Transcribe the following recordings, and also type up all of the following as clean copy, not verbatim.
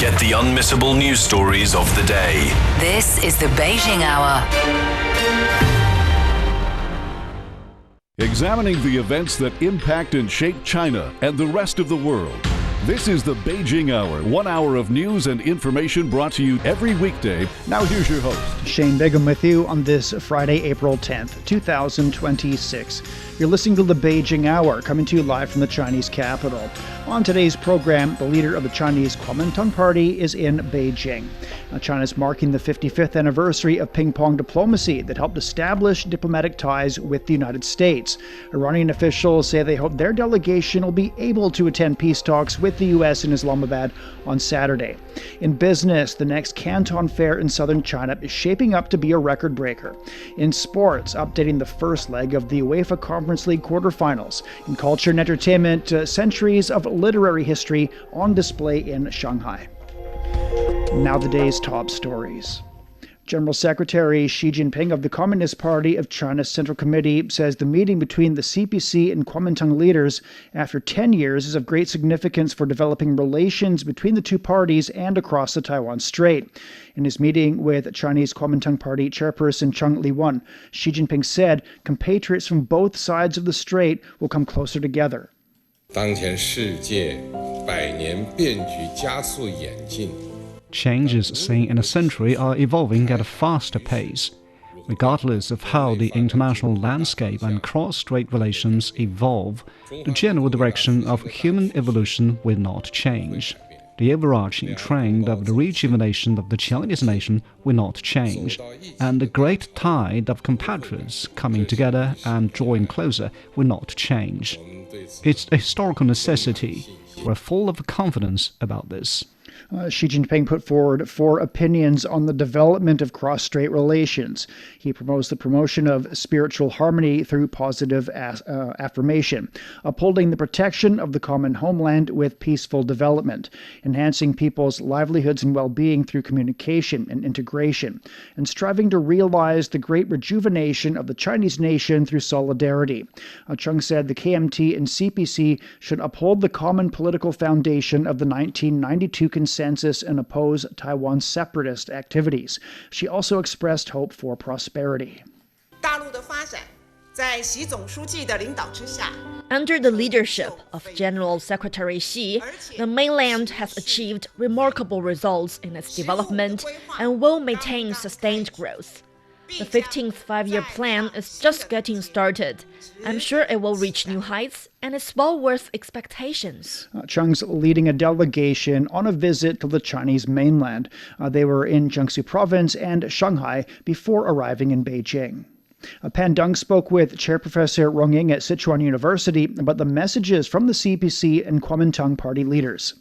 Get the unmissable news stories of the day. This is the Beijing Hour. Examining the events that impact and shape China and the rest of the world. This is the Beijing Hour, 1 hour of news and information brought to you every weekday. Now here's your host. Shane Bigham with you on this Friday, April 10th, 2026. You're listening to the Beijing Hour, coming to you live from the Chinese capital. On today's program, the leader of the Chinese Kuomintang Party is in Beijing. China's marking the 55th anniversary of ping-pong diplomacy that helped establish diplomatic ties with the United States. Iranian officials say they hope their delegation will be able to attend peace talks with the U.S. in Islamabad on Saturday. In business, the next Canton Fair in southern China is shaping up to be a record breaker. In sports, updating the first leg of the UEFA Conference League quarterfinals. In culture and entertainment, centuries of literary history on display in Shanghai. Now the day's top stories. General Secretary Xi Jinping of the Communist Party of China's Central Committee says the meeting between the CPC and Kuomintang leaders after 10 years is of great significance for developing relations between the two parties and across the Taiwan Strait. In his meeting with Chinese Kuomintang Party chairperson Cheng Li-wen, Xi Jinping said compatriots from both sides of the strait will come closer together. 当前世界百年变局加速演进。 Changes seen in a century are evolving at a faster pace. Regardless of how the international landscape and cross-strait relations evolve, the general direction of human evolution will not change. The overarching trend of the rejuvenation of the Chinese nation will not change, and the great tide of compatriots coming together and drawing closer will not change. It's a historical necessity. We're full of confidence about this. Xi Jinping put forward 4 opinions on the development of cross-strait relations. He promotes the promotion of spiritual harmony through positive affirmation, upholding the protection of the common homeland with peaceful development, enhancing people's livelihoods and well-being through communication and integration, and striving to realize the great rejuvenation of the Chinese nation through solidarity. Chung said the KMT and CPC should uphold the common political foundation of the 1992 consensus and oppose Taiwan's separatist activities. She also expressed hope for prosperity. Under the leadership of General Secretary Xi, the mainland has achieved remarkable results in its development and will maintain sustained growth. The 15th five-year plan is just getting started. I'm sure it will reach new heights, and it's well worth expectations. Cheng's leading a delegation on a visit to the Chinese mainland. They were in Jiangsu province and Shanghai before arriving in Beijing. Pan Deng spoke with Chair Professor Rong Ying at Sichuan University about the messages from the CPC and Kuomintang Party leaders.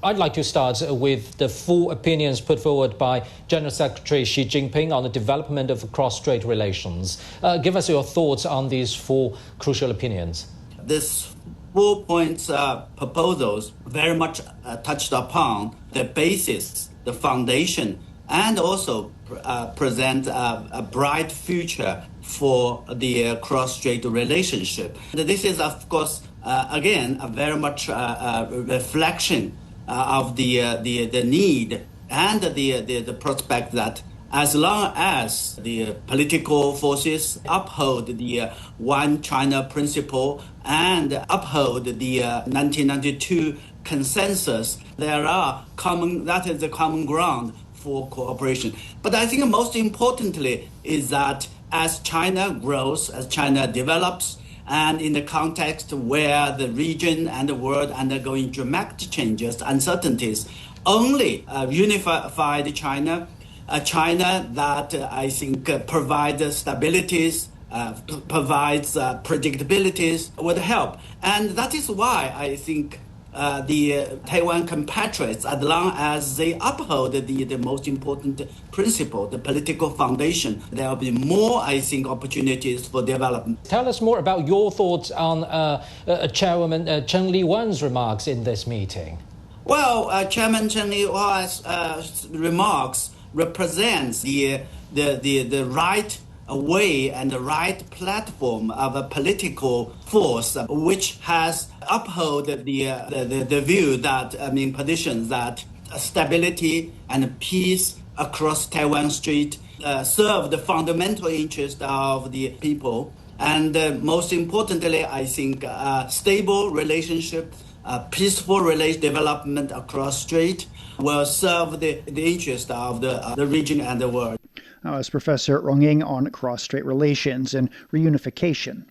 I'd like to start with the 4 opinions put forward by General Secretary Xi Jinping on the development of cross-strait relations. Give us your thoughts on these 4 crucial opinions. These 4 points proposals very much touched upon the basis, the foundation, and also present a bright future for the cross-strait relationship. This is, of course, again, a very much reflection of the need and the prospect that as long as the political forces uphold the One China principle and uphold the 1992 consensus, that is the common ground for cooperation. But I think most importantly is that as China grows, as China develops, and in the context where the region and the world undergoing dramatic changes, uncertainties, only unified China, a China that I think provides stabilities, provides predictabilities would help. And that is why I think the Taiwan compatriots, as long as they uphold the most important principle, the political foundation, there will be more, I think, opportunities for development. Tell us more about your thoughts on Chairwoman Cheng Li-wen's remarks in this meeting. Well, Chairman Cheng Li-wen's remarks represents the right way and the right platform of a political force which has upheld the view that, position that stability and peace across Taiwan Strait, serve the fundamental interest of the people. And most importantly, I think stable relationship, peaceful development across Strait will serve the interest of the region and the world. As Professor Rong Ying on cross-strait relations and reunification.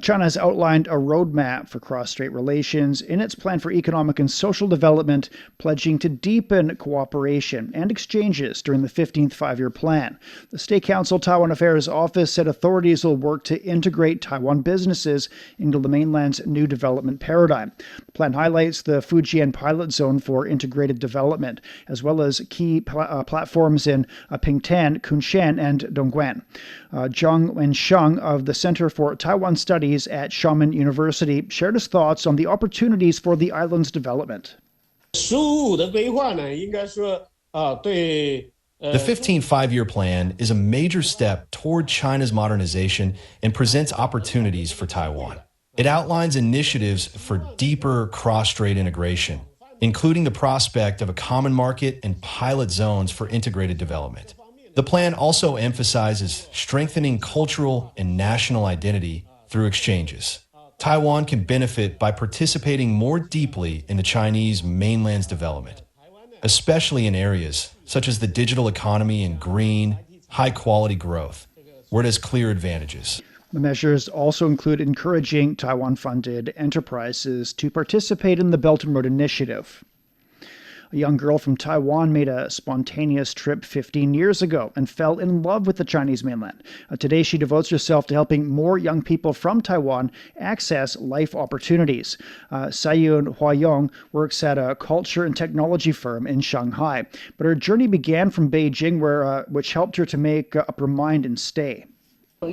China has outlined a roadmap for cross-strait relations in its plan for economic and social development, pledging to deepen cooperation and exchanges during the 15th five-year plan. The State Council Taiwan Affairs Office said authorities will work to integrate Taiwan businesses into the mainland's new development paradigm. The plan highlights the Fujian pilot zone for integrated development, as well as key platforms in Pingtan, Kunshan, and Dongguan. Zhang Wensheng of the Center for Taiwan Studies at Xiamen University shared his thoughts on the opportunities for the island's development. The 15th five-year plan is a major step toward China's modernization and presents opportunities for Taiwan. It outlines initiatives for deeper cross-strait integration, including the prospect of a common market and pilot zones for integrated development. The plan also emphasizes strengthening cultural and national identity through exchanges. Taiwan can benefit by participating more deeply in the Chinese mainland's development, especially in areas such as the digital economy and green, high-quality growth, where it has clear advantages. The measures also include encouraging Taiwan-funded enterprises to participate in the Belt and Road Initiative. A young girl from Taiwan made a spontaneous trip 15 years ago and fell in love with the Chinese mainland. Today, she devotes herself to helping more young people from Taiwan access life opportunities. Sayun Huayong works at a culture and technology firm in Shanghai, but her journey began from Beijing, which helped her to make up her mind and stay. I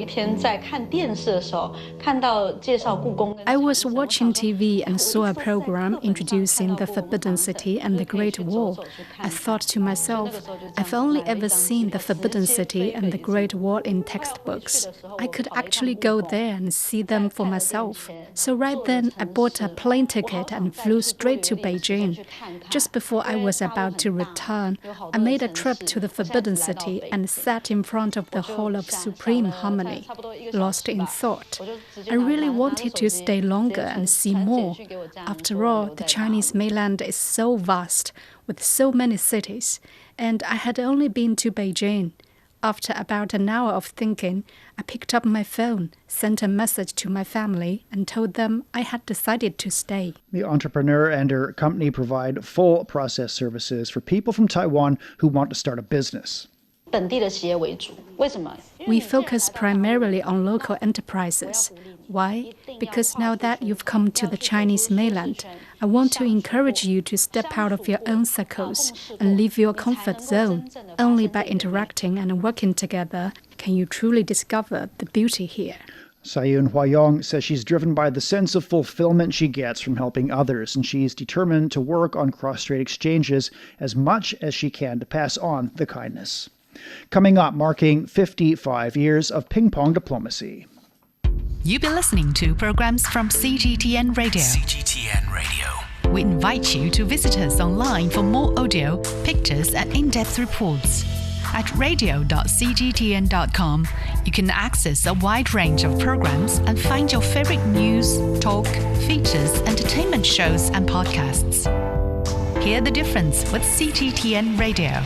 was watching TV and saw a program introducing the Forbidden City and the Great Wall. I thought to myself, I've only ever seen the Forbidden City and the Great Wall in textbooks. I could actually go there and see them for myself. So right then, I bought a plane ticket and flew straight to Beijing. Just before I was about to return, I made a trip to the Forbidden City and sat in front of the Hall of Supreme Harmony. Lost in thought. I really wanted to stay longer and see more. After all, the Chinese mainland is so vast, with so many cities, and I had only been to Beijing. After about an hour of thinking, I picked up my phone, sent a message to my family, and told them I had decided to stay. The entrepreneur and her company provide full process services for people from Taiwan who want to start a business. We focus primarily on local enterprises. Why? Because now that you've come to the Chinese mainland, I want to encourage you to step out of your own circles and leave your comfort zone. Only by interacting and working together can you truly discover the beauty here. Sayun Huayong says she's driven by the sense of fulfillment she gets from helping others, and she's determined to work on cross-strait exchanges as much as she can to pass on the kindness. Coming up, marking 55 years of ping-pong diplomacy. You've been listening to programs from CGTN Radio. CGTN Radio. We invite you to visit us online for more audio, pictures, and in-depth reports. At radio.cgtn.com, you can access a wide range of programs and find your favorite news, talk, features, entertainment shows, and podcasts. Hear the difference with CGTN Radio.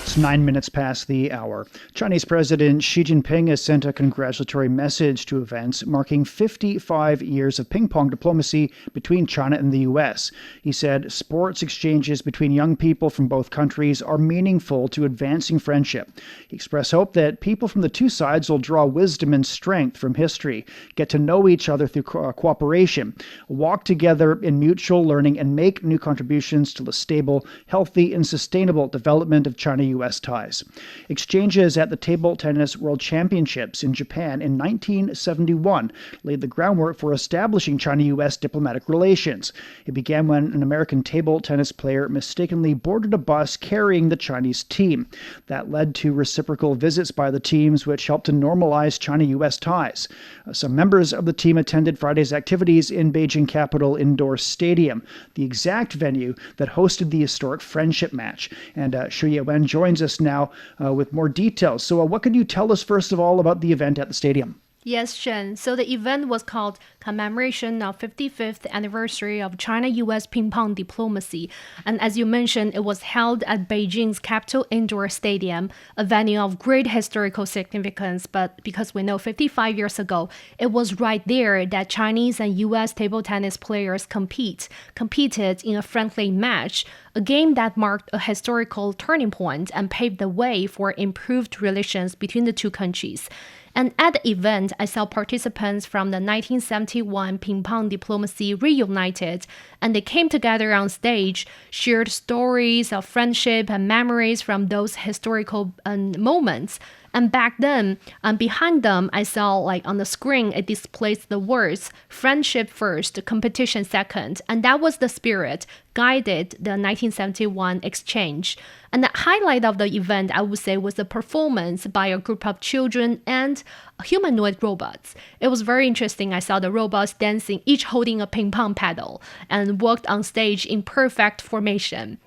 It's 9 minutes past the hour. Chinese President Xi Jinping has sent a congratulatory message to events marking 55 years of ping-pong diplomacy between China and the U.S. He said sports exchanges between young people from both countries are meaningful to advancing friendship. He expressed hope that people from the two sides will draw wisdom and strength from history, get to know each other through cooperation, walk together in mutual learning, and make new contributions to the stable, healthy, and sustainable development of China-U.S. China-U.S. ties. Exchanges at the Table Tennis World Championships in Japan in 1971 laid the groundwork for establishing China-U.S. diplomatic relations. It began when an American table tennis player mistakenly boarded a bus carrying the Chinese team. That led to reciprocal visits by the teams, which helped to normalize China-U.S. ties. Some members of the team attended Friday's activities in Beijing Capital Indoor Stadium, the exact venue that hosted the historic friendship match. And Xu Yewen joins us now with more details. So what could you tell us, first of all, about the event at the stadium? Yes, Shen. So the event was called Commemoration of 55th Anniversary of China-U.S. Ping-pong Diplomacy. And as you mentioned, it was held at Beijing's Capital Indoor Stadium, a venue of great historical significance. But because we know 55 years ago, it was right there that Chinese and U.S. table tennis players competed in a friendly match, a game that marked a historical turning point and paved the way for improved relations between the two countries. And at the event, I saw participants from the 1971 ping-pong diplomacy reunited, and they came together on stage, shared stories of friendship and memories from those historical moments. And back then, behind them, I saw on the screen, it displays the words, friendship first, competition second. And that was the spirit guided the 1971 exchange. And the highlight of the event, I would say, was the performance by a group of children and humanoid robots. It was very interesting. I saw the robots dancing, each holding a ping pong paddle, and walked on stage in perfect formation.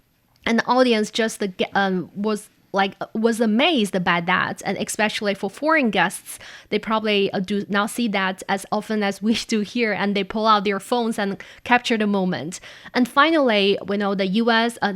And the audience just was amazed by that, and especially for foreign guests, they probably do not see that as often as we do here, and they pull out their phones and capture the moment. And finally, we know the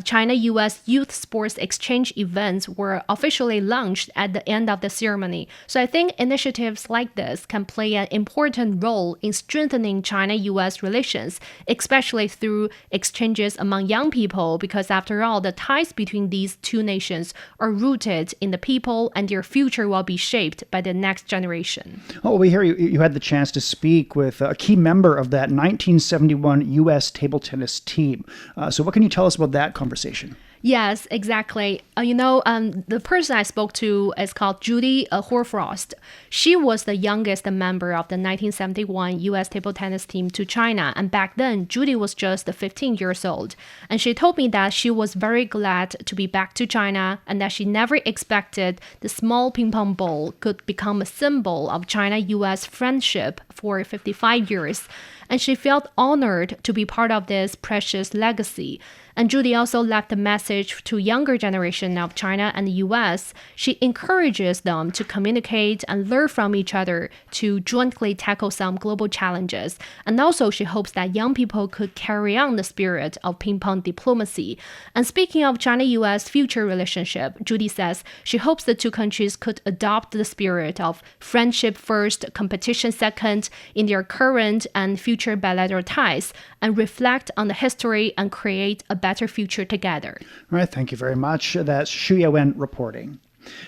China-U.S. Youth Sports Exchange events were officially launched at the end of the ceremony. So I think initiatives like this can play an important role in strengthening China-U.S. relations, especially through exchanges among young people, because after all, the ties between these two nations are rooted in the people, and their future will be shaped by the next generation. Oh, we hear you had the chance to speak with a key member of that 1971 U.S. table tennis team. So what can you tell us about that conversation? Yes, exactly. The person I spoke to is called Judy Horfrost. She was the youngest member of the 1971 U.S. table tennis team to China. And back then, Judy was just 15 years old. And she told me that she was very glad to be back to China and that she never expected the small ping pong ball could become a symbol of China-U.S. friendship for 55 years. And she felt honored to be part of this precious legacy. And Judy also left a message to younger generation of China and the U.S. She encourages them to communicate and learn from each other to jointly tackle some global challenges. And also she hopes that young people could carry on the spirit of ping-pong diplomacy. And speaking of China-U.S. future relationship, Judy says she hopes the two countries could adopt the spirit of friendship first, competition second in their current and future bilateral ties, and reflect on the history and create a better future together. All right, thank you very much. That's Xu Yewen reporting.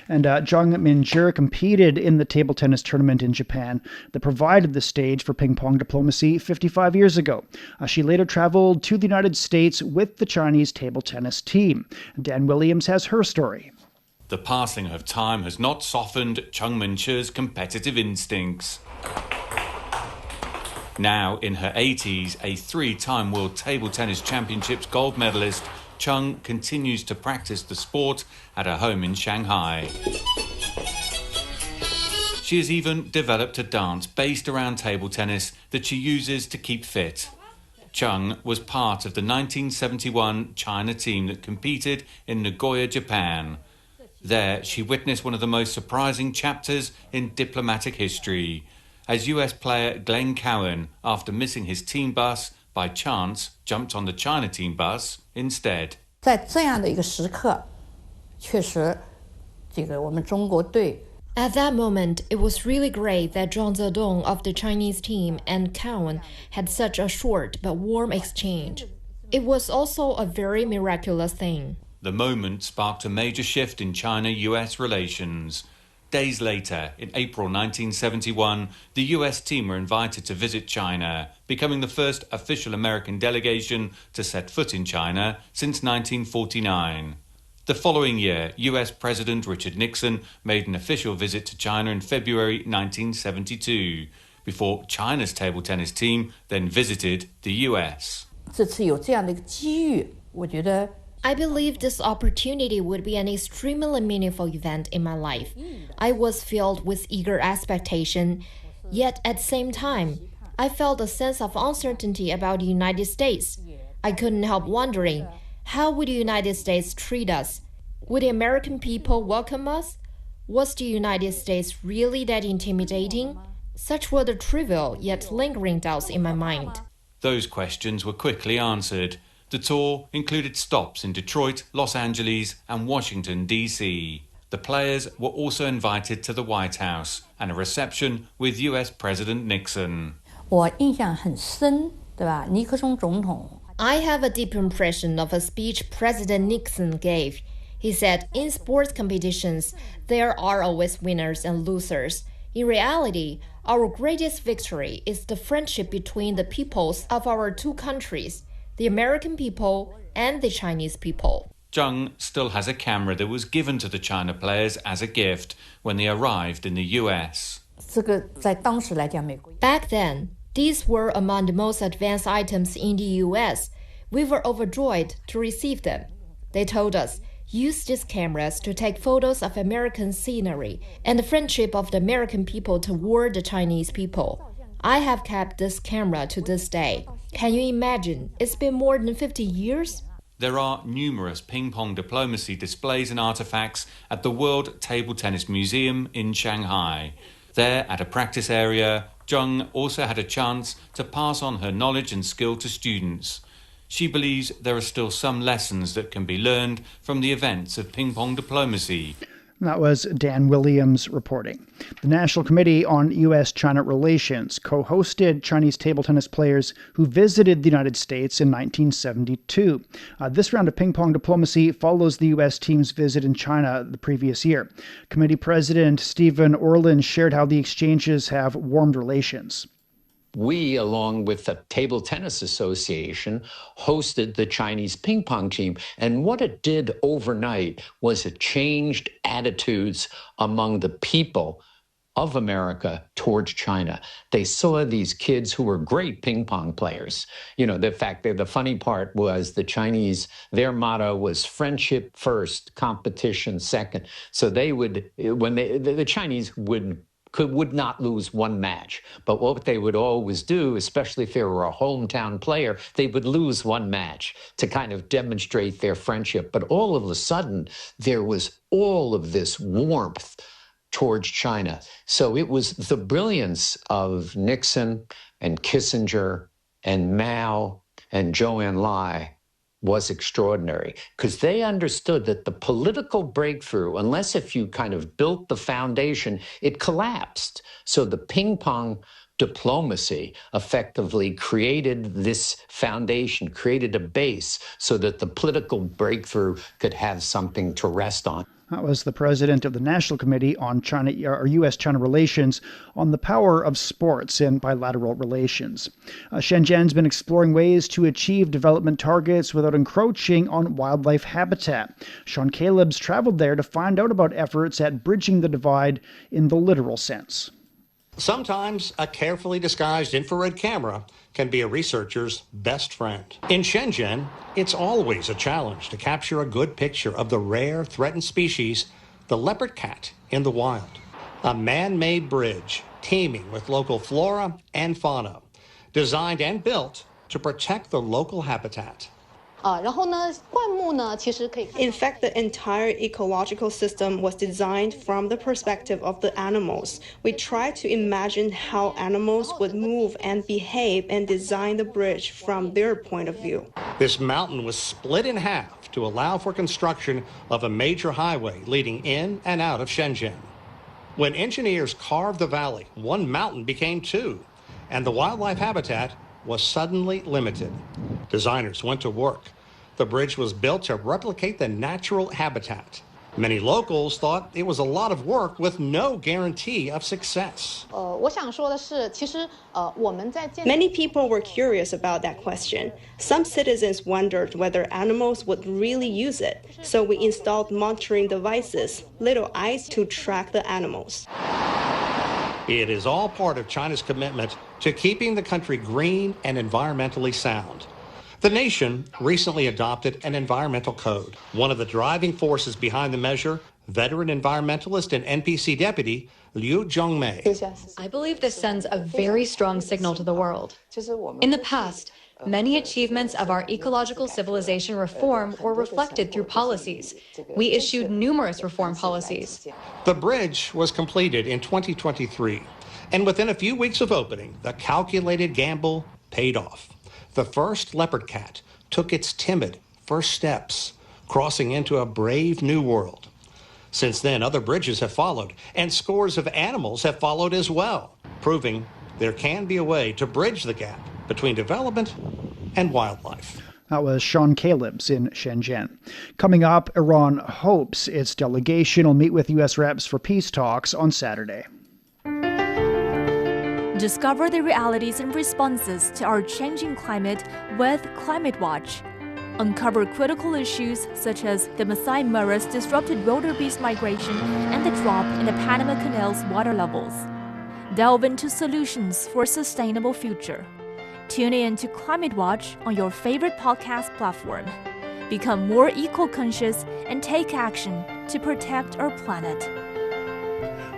And Zhang Minzhi competed in the table tennis tournament in Japan that provided the stage for ping-pong diplomacy 55 years ago. She later traveled to the United States with the Chinese table tennis team. Dan Williams has her story. The passing of time has not softened Zhang Minzhi's competitive instincts. Now in her 80s, a three-time World Table Tennis Championships gold medalist, Chung continues to practice the sport at her home in Shanghai. She has even developed a dance based around table tennis that she uses to keep fit. Chung was part of the 1971 China team that competed in Nagoya, Japan. There, she witnessed one of the most surprising chapters in diplomatic history, as US player Glenn Cowan, after missing his team bus, by chance jumped on the China team bus instead. 在这样的一个时刻，确实，我们中国队 At that moment, it was really great that Zhang Zedong of the Chinese team and Cowan had such a short but warm exchange. It was also a very miraculous thing. The moment sparked a major shift in China-US relations. Days later, in April 1971, the US team were invited to visit China, becoming the first official American delegation to set foot in China since 1949. The following year, US President Richard Nixon made an official visit to China in February 1972, before China's table tennis team then visited the US. 这次有这样的一个机遇，我觉得 I believe this opportunity would be an extremely meaningful event in my life. I was filled with eager expectation, yet at the same time, I felt a sense of uncertainty about the United States. I couldn't help wondering, how would the United States treat us? Would the American people welcome us? Was the United States really that intimidating? Such were the trivial yet lingering doubts in my mind. Those questions were quickly answered. The tour included stops in Detroit, Los Angeles, and Washington, D.C. The players were also invited to the White House and a reception with US President Nixon. 我印象很深，对吧？尼克松总统 I have a deep impression of a speech President Nixon gave. He said, in sports competitions, there are always winners and losers. In reality, our greatest victory is the friendship between the peoples of our two countries, the American people and the Chinese people. Zheng still has a camera that was given to the China players as a gift when they arrived in the US. 这个在当时来讲，美国 Back then, these were among the most advanced items in the US. We were overjoyed to receive them. They told us, use these cameras to take photos of American scenery and the friendship of the American people toward the Chinese people. I have kept this camera to this day. Can you imagine? It's been more than 50 years. There are numerous ping-pong diplomacy displays and artifacts at the World Table Tennis Museum in Shanghai. There, at a practice area, Zheng also had a chance to pass on her knowledge and skill to students. She believes there are still some lessons that can be learned from the events of ping-pong diplomacy. That was Dan Williams reporting. The National Committee on U.S.-China Relations co-hosted Chinese table tennis players who visited the United States in 1972. This round of ping-pong diplomacy follows the U.S. team's visit in China the previous year. Committee President Stephen Orlin shared how the exchanges have warmed relations. We, along with the Table Tennis Association, hosted the Chinese ping pong team. And what it did overnight was it changed attitudes among the people of America towards China. They saw these kids who were great ping pong players. You know, the fact that the funny part was the Chinese, their motto was friendship first, competition second. So they would, when the Chinese would not lose one match. But what they would always do, especially if they were a hometown player, they would lose one match to kind of demonstrate their friendship. But all of a sudden, there was all of this warmth towards China. So it was the brilliance of Nixon and Kissinger and Mao and Zhou Enlai was extraordinary, because they understood that the political breakthrough, unless if you kind of built the foundation, it collapsed. So the ping pong diplomacy effectively created this foundation, created a base so that the political breakthrough could have something to rest on. That was the president of the National Committee on China or U.S.-China Relations on the power of sports in bilateral relations. Shenzhen's been exploring ways to achieve development targets without encroaching on wildlife habitat. Sean Caleb's traveled there to find out about efforts at bridging the divide in the literal sense. Sometimes a carefully disguised infrared camera can be a researcher's best friend. In Shenzhen, it's always a challenge to capture a good picture of the rare threatened species, the leopard cat, in the wild. A man-made bridge teeming with local flora and fauna, designed and built to protect the local habitat. In fact, the entire ecological system was designed from the perspective of the animals. We tried to imagine how animals would move and behave and design the bridge from their point of view. This mountain was split in half to allow for construction of a major highway leading in and out of Shenzhen. When engineers carved the valley, one mountain became two, and the wildlife habitat was suddenly limited. Designers went to work. The bridge was built to replicate the natural habitat. Many locals thought it was a lot of work with no guarantee of success. Many people were curious about that question. Some citizens wondered whether animals would really use it, so we installed monitoring devices, little eyes, to track the animals. It is all part of China's commitment to keeping the country green and environmentally sound. The nation recently adopted an environmental code. One of the driving forces behind the measure, veteran environmentalist and NPC deputy Liu Zhongmei. I believe this sends a very strong signal to the world. In the past, many achievements of our ecological civilization reform were reflected through policies. We issued numerous reform policies. The bridge was completed in 2023, and within a few weeks of opening, the calculated gamble paid off. The first leopard cat took its timid first steps, crossing into a brave new world. Since then, other bridges have followed, and scores of animals have followed as well, proving there can be a way to bridge the gap between development and wildlife. That was Sean Caleb's in Shenzhen. Coming up, Iran hopes its delegation will meet with U.S. reps for peace talks on Saturday. Discover the realities and responses to our changing climate with Climate Watch. Uncover critical issues such as the Masai Mara's disrupted wildebeest migration and the drop in the Panama Canal's water levels. Delve into solutions for a sustainable future. Tune in to Climate Watch on your favorite podcast platform. Become more eco-conscious and take action to protect our planet.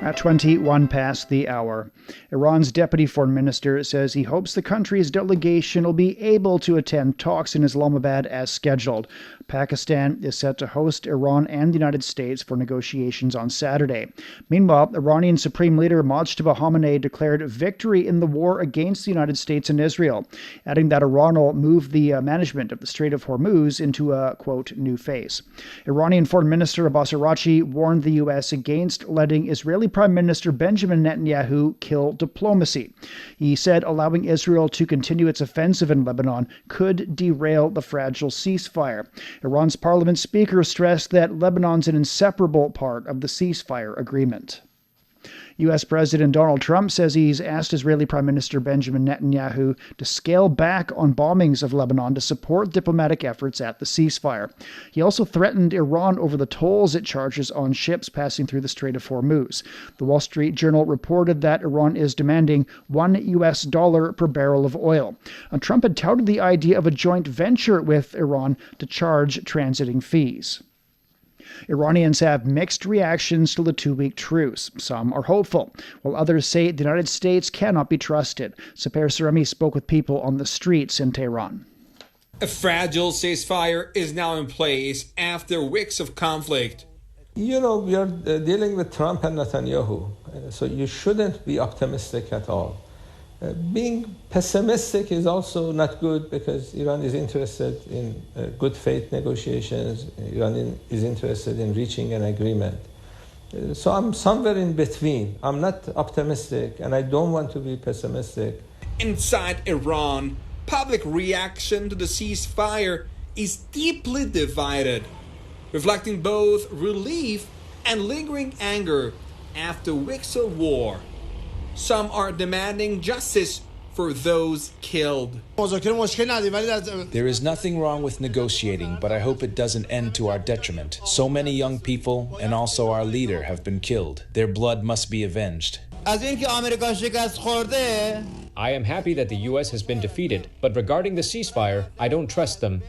At 21 past the hour, Iran's deputy foreign minister says he hopes the country's delegation will be able to attend talks in Islamabad as scheduled. Pakistan is set to host Iran and the United States for negotiations on Saturday. Meanwhile, Iranian Supreme Leader Mojtaba Khamenei declared victory in the war against the United States and Israel, adding that Iran will move the management of the Strait of Hormuz into a, quote, new phase. Iranian Foreign Minister Abbas Araghchi warned the U.S. against letting Israeli Prime Minister Benjamin Netanyahu kill diplomacy. He said allowing Israel to continue its offensive in Lebanon could derail the fragile ceasefire. Iran's parliament speaker stressed that Lebanon's an inseparable part of the ceasefire agreement. U.S. President Donald Trump says he's asked Israeli Prime Minister Benjamin Netanyahu to scale back on bombings of Lebanon to support diplomatic efforts at the ceasefire. He also threatened Iran over the tolls it charges on ships passing through the Strait of Hormuz. The Wall Street Journal reported that Iran is demanding $1 per barrel of oil. And Trump had touted the idea of a joint venture with Iran to charge transiting fees. Iranians have mixed reactions to the two-week truce. Some are hopeful, while others say the United States cannot be trusted. Saper Saremi spoke with people on the streets in Tehran. A fragile ceasefire is now in place after weeks of conflict. You know, we are dealing with Trump and Netanyahu, so you shouldn't be optimistic at all. Being pessimistic is also not good because Iran is interested in good faith negotiations. Iran is interested in reaching an agreement. So I'm somewhere in between. I'm not optimistic and I don't want to be pessimistic. Inside Iran, public reaction to the ceasefire is deeply divided, reflecting both relief and lingering anger after weeks of war. Some are demanding justice for those killed. There is nothing wrong with negotiating, but I hope it doesn't end to our detriment. So many young people and also our leader have been killed. Their blood must be avenged. I am happy that the U.S. has been defeated, but regarding the ceasefire, I don't trust them.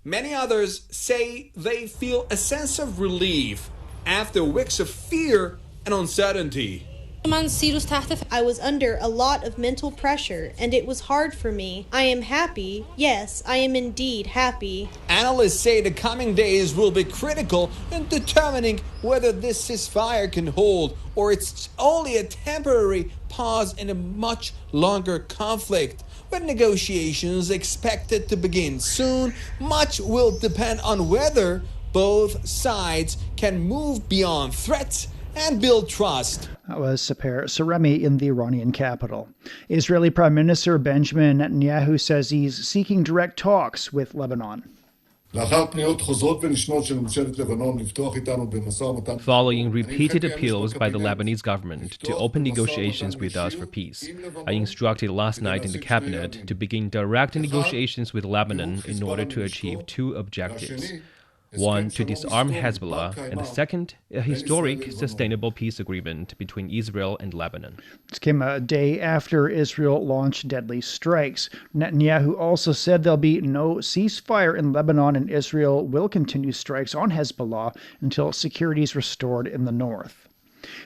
Many others say they feel a sense of relief after weeks of fear and uncertainty. I was under a lot of mental pressure, and it was hard for me. I am happy. Yes, I am indeed happy. Analysts say the coming days will be critical in determining whether this ceasefire can hold or it's only a temporary pause in a much longer conflict. With negotiations expected to begin soon, much will depend on whether both sides can move beyond threats and build trust. That was Saper Saremi in the Iranian capital. Israeli Prime Minister Benjamin Netanyahu says he's seeking direct talks with Lebanon. Following repeated appeals by the Lebanese government to open negotiations with us for peace, I instructed last night in the cabinet to begin direct negotiations with Lebanon in order to achieve two objectives. One, to disarm Hezbollah, and the second, a historic, sustainable peace agreement between Israel and Lebanon. This came a day after Israel launched deadly strikes. Netanyahu also said there'll be no ceasefire in Lebanon, and Israel will continue strikes on Hezbollah until security is restored in the north.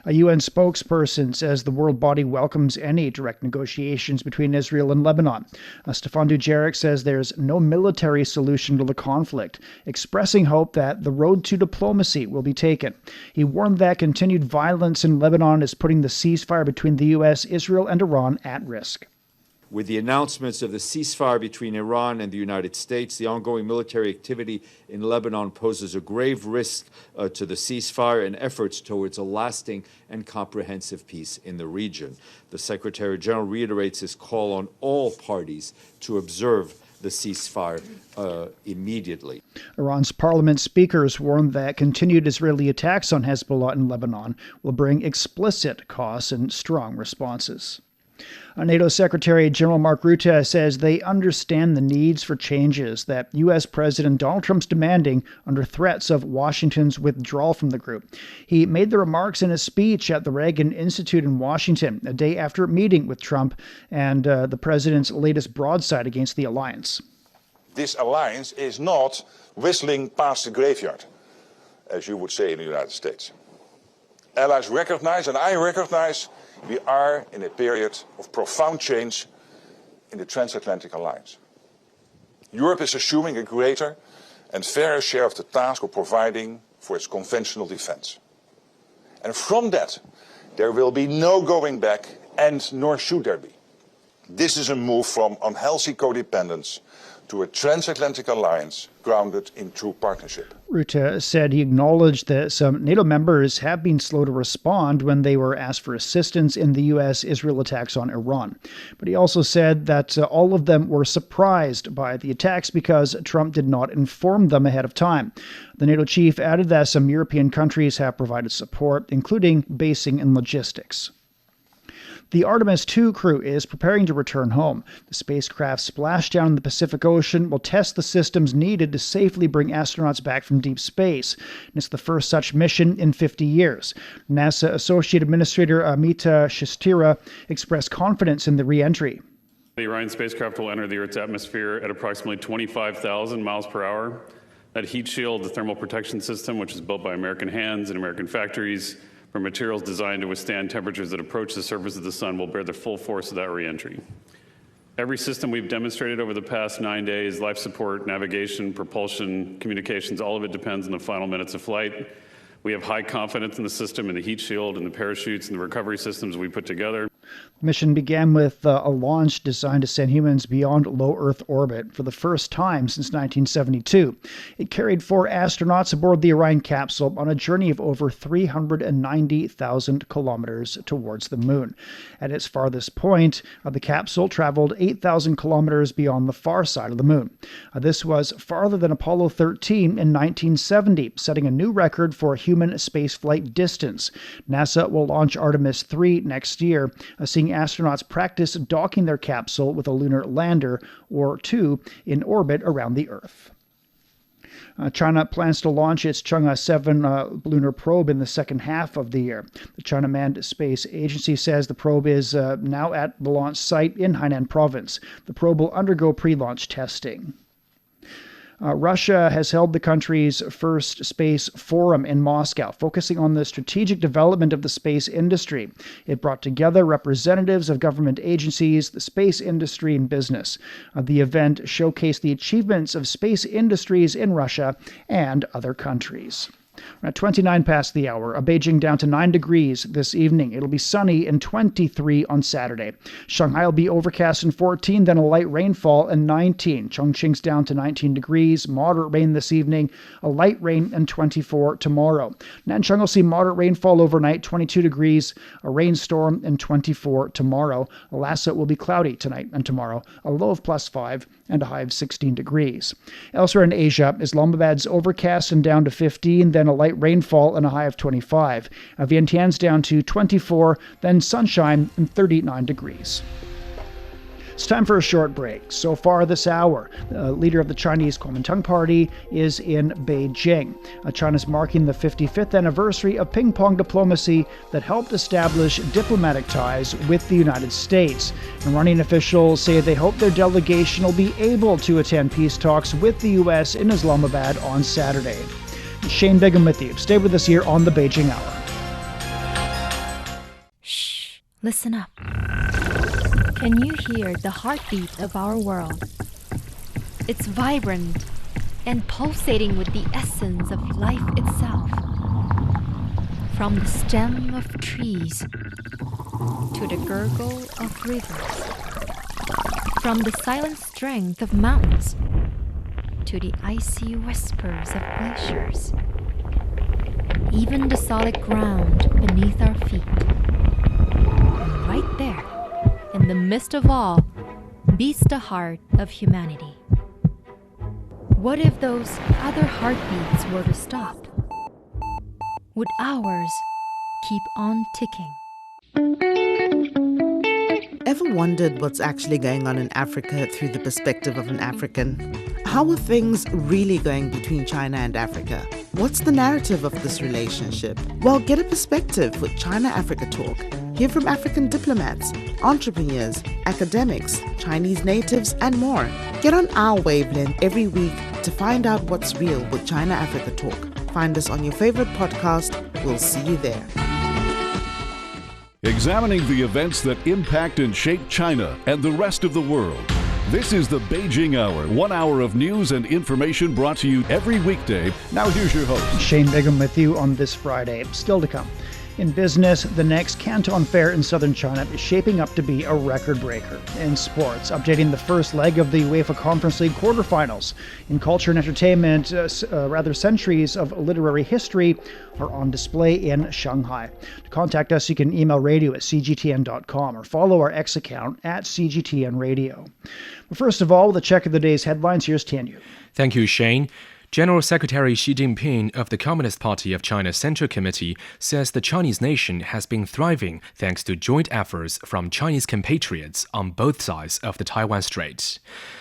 A UN spokesperson says the world body welcomes any direct negotiations between Israel and Lebanon. Stefan Dujarric says there's no military solution to the conflict, expressing hope that the road to diplomacy will be taken. He warned that continued violence in Lebanon is putting the ceasefire between the U.S., Israel, and Iran at risk. With the announcements of the ceasefire between Iran and the United States, the ongoing military activity in Lebanon poses a grave risk to the ceasefire and efforts towards a lasting and comprehensive peace in the region. The Secretary General reiterates his call on all parties to observe the ceasefire immediately. Iran's parliament speakers warned that continued Israeli attacks on Hezbollah in Lebanon will bring explicit costs and strong responses. NATO Secretary General Mark Rutte says they understand the needs for changes that U.S. President Donald Trump's demanding under threats of Washington's withdrawal from the group. He made the remarks in a speech at the Reagan Institute in Washington, a day after meeting with Trump and the president's latest broadside against the alliance. This alliance is not whistling past the graveyard, as you would say in the United States. Allies recognize, and I recognize, we are in a period of profound change in the transatlantic alliance. Europe is assuming a greater and fairer share of the task of providing for its conventional defense. And from that, there will be no going back, and nor should there be. This is a move from unhealthy codependence to a transatlantic alliance grounded in true partnership. Rutte said he acknowledged that some NATO members have been slow to respond when they were asked for assistance in the U.S.-Israel attacks on Iran. But he also said that all of them were surprised by the attacks because Trump did not inform them ahead of time. The NATO chief added that some European countries have provided support, including basing and logistics. The Artemis II crew is preparing to return home. The spacecraft splashdown in the Pacific Ocean will test the systems needed to safely bring astronauts back from deep space. And it's the first such mission in 50 years. NASA Associate Administrator Amita Shastira expressed confidence in the re-entry. The Orion spacecraft will enter the Earth's atmosphere at approximately 25,000 miles per hour. That heat shield, the thermal protection system, which is built by American hands and American factories, for materials designed to withstand temperatures that approach the surface of the sun, will bear the full force of that reentry. Every system we've demonstrated over the past 9 days, life support, navigation, propulsion, communications, all of it depends on the final minutes of flight. We have high confidence in the system and the heat shield and the parachutes and the recovery systems we put together. The mission began with a launch designed to send humans beyond low Earth orbit for the first time since 1972. It carried 4 astronauts aboard the Orion capsule on a journey of over 390,000 kilometers towards the moon. At its farthest point, the capsule traveled 8,000 kilometers beyond the far side of the moon. This was farther than Apollo 13 in 1970, setting a new record for human spaceflight distance. NASA will launch Artemis III next year, seeing astronauts practice docking their capsule with a lunar lander or 2 in orbit around the Earth. China plans to launch its Chang'e 7 lunar probe in the second half of the year. The China Manned Space Agency says the probe is now at the launch site in Hainan province. The probe will undergo pre-launch testing. Russia has held the country's first space forum in Moscow, focusing on the strategic development of the space industry. It brought together representatives of government agencies, the space industry, and business. The event showcased the achievements of space industries in Russia and other countries. At 29 past the hour, Beijing down to 9 degrees this evening. It'll be sunny and 23 on Saturday. Shanghai will be overcast and 14, then a light rainfall and 19. Chongqing's down to 19 degrees, moderate rain this evening, a light rain and 24 tomorrow. Nanchang will see moderate rainfall overnight, 22 degrees, a rainstorm and 24 tomorrow. Lhasa will be cloudy tonight and tomorrow, a low of +5 and a high of 16 degrees. Elsewhere in Asia, Islamabad's overcast and down to 15, then a light rainfall and a high of 25. Vientiane's down to 24, then sunshine and 39 degrees. It's time for a short break. So far this hour, the leader of the Chinese Kuomintang Party is in Beijing. China's marking the 55th anniversary of ping-pong diplomacy that helped establish diplomatic ties with the United States. And running officials say they hope their delegation will be able to attend peace talks with the U.S. in Islamabad on Saturday. Shane Bigham with you. Stay with us here on the Beijing Hour. Shh, listen up. Can you hear the heartbeat of our world? It's vibrant and pulsating with the essence of life itself. From the stem of trees to the gurgle of rivers. From the silent strength of mountains to the icy whispers of glaciers. Even the solid ground beneath our feet. And right there, in the midst of all, beats the heart of humanity. What if those other heartbeats were to stop? Would ours keep on ticking? Ever wondered what's actually going on in Africa through the perspective of an African? How are things really going between China and Africa? What's the narrative of this relationship? Well, get a perspective with China-Africa Talk. Hear from African diplomats, entrepreneurs, academics, Chinese natives, and more. Get on our wavelength every week to find out what's real with China-Africa Talk. Find us on your favorite podcast. We'll see you there. Examining the events that impact and shape China and the rest of the world. This is the Beijing Hour, 1 hour of news and information brought to you every weekday. Now here's your host, Shane Bigham with you on this Friday. Still to come. In business, the next Canton Fair in southern China is shaping up to be a record breaker. In sports, updating the first leg of the UEFA Conference League quarterfinals. In culture and entertainment, centuries of literary history are on display in Shanghai. To contact us, you can email radio@cgtn.com or follow our X account @CGTNradio. But first of all, with a check of the day's headlines, here's Tianyu. Thank you, Shane. General Secretary Xi Jinping of the Communist Party of China Central Committee says the Chinese nation has been thriving thanks to joint efforts from Chinese compatriots on both sides of the Taiwan Strait.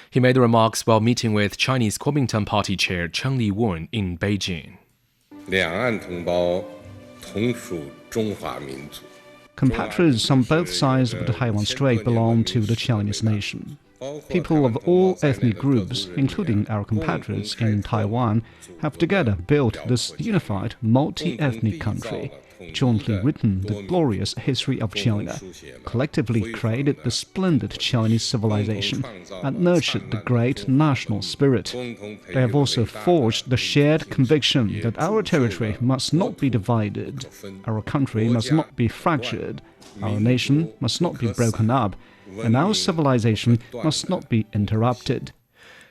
He made the remarks while meeting with Chinese Kuomintang Party Chair Chen Li-wen in Beijing. Compatriots on both sides of the Taiwan Strait belong to the Chinese nation. People of all ethnic groups, including our compatriots in Taiwan, have together built this unified, multi-ethnic country, jointly written the glorious history of China, collectively created the splendid Chinese civilization, and nurtured the great national spirit. They have also forged the shared conviction that our territory must not be divided, our country must not be fractured, our nation must not be broken up, and our civilization must not be interrupted.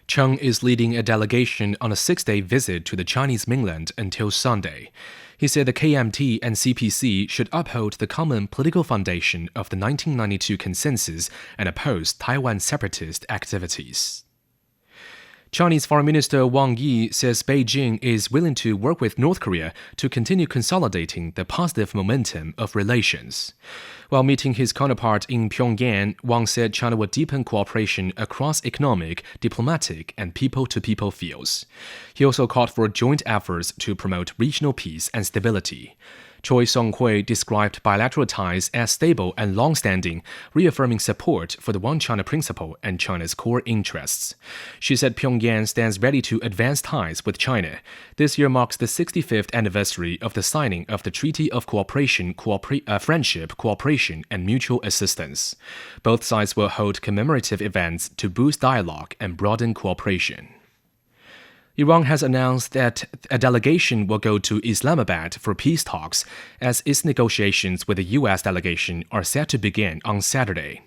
Chen is leading a delegation on a 6-day visit to the Chinese mainland until Sunday. He said the KMT and CPC should uphold the common political foundation of the 1992 consensus and oppose Taiwan separatist activities. Chinese Foreign Minister Wang Yi says Beijing is willing to work with North Korea to continue consolidating the positive momentum of relations. While meeting his counterpart in Pyongyang, Wang said China would deepen cooperation across economic, diplomatic, and people-to-people fields. He also called for joint efforts to promote regional peace and stability. Choi Song-hui described bilateral ties as stable and long-standing, reaffirming support for the One China principle and China's core interests. She said Pyongyang stands ready to advance ties with China. This year marks the 65th anniversary of the signing of the Treaty of Friendship, Cooperation, and Mutual Assistance. Both sides will hold commemorative events to boost dialogue and broaden cooperation. Iran has announced that a delegation will go to Islamabad for peace talks, as its negotiations with the U.S. delegation are set to begin on Saturday.